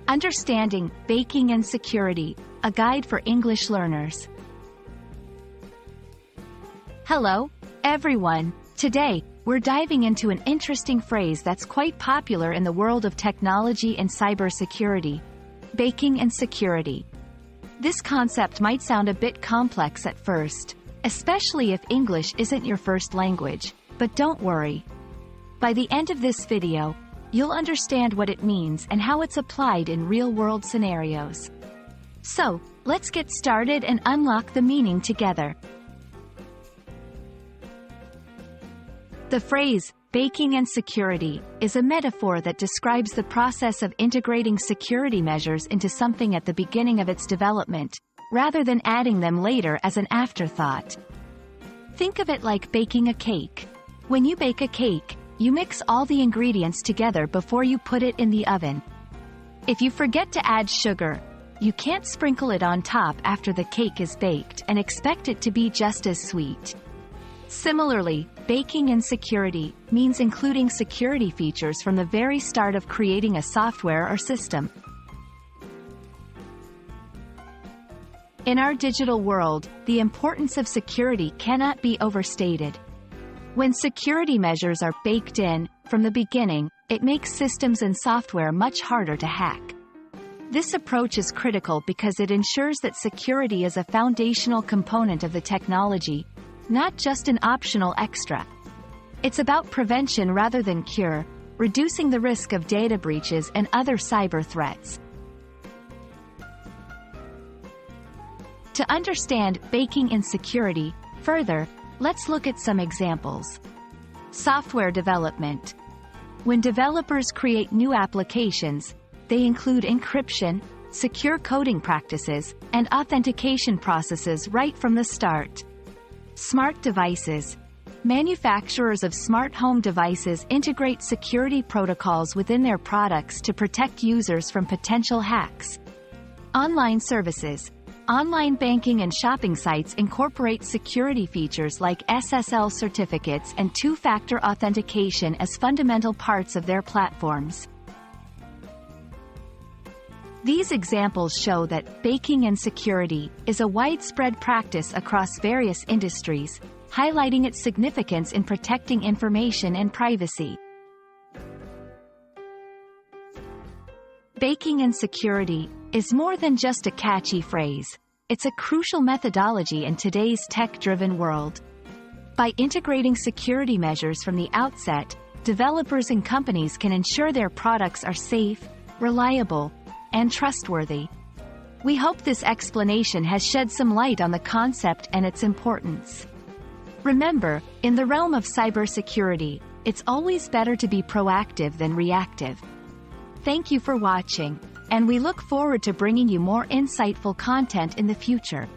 Understanding Baking and Security, a guide for English learners. Hello, everyone. Today, we're diving into an interesting phrase that's quite popular in the world of technology and cybersecurity: baking and security. This concept might sound a bit complex at first, especially if English isn't your first language, but don't worry. By the end of this video, you'll understand what it means and how it's applied in real-world scenarios. So, let's get started and unlock the meaning together. The phrase, baking and security, is a metaphor that describes the process of integrating security measures into something at the beginning of its development, rather than adding them later as an afterthought. Think of it like baking a cake. When you bake a cake, you mix all the ingredients together before you put it in the oven. If you forget to add sugar, you can't sprinkle it on top after the cake is baked and expect it to be just as sweet. Similarly, baking in security means including security features from the very start of creating a software or system. In our digital world, the importance of security cannot be overstated. When security measures are baked in, from the beginning, it makes systems and software much harder to hack. This approach is critical because it ensures that security is a foundational component of the technology, not just an optional extra. It's about prevention rather than cure, reducing the risk of data breaches and other cyber threats. To understand baking in security further, let's look at some examples. Software development. When developers create new applications, they include encryption, secure coding practices, and authentication processes right from the start. Smart devices. Manufacturers of smart home devices integrate security protocols within their products to protect users from potential hacks. Online services. Online banking and shopping sites incorporate security features like SSL certificates and two-factor authentication as fundamental parts of their platforms. These examples show that baking and security is a widespread practice across various industries, highlighting its significance in protecting information and privacy. Baking and security is more than just a catchy phrase. It's a crucial methodology in today's tech-driven world. By integrating security measures from the outset, developers and companies can ensure their products are safe, reliable, and trustworthy. We hope this explanation has shed some light on the concept and its importance. Remember, in the realm of cybersecurity, it's always better to be proactive than reactive. Thank you for watching, and we look forward to bringing you more insightful content in the future.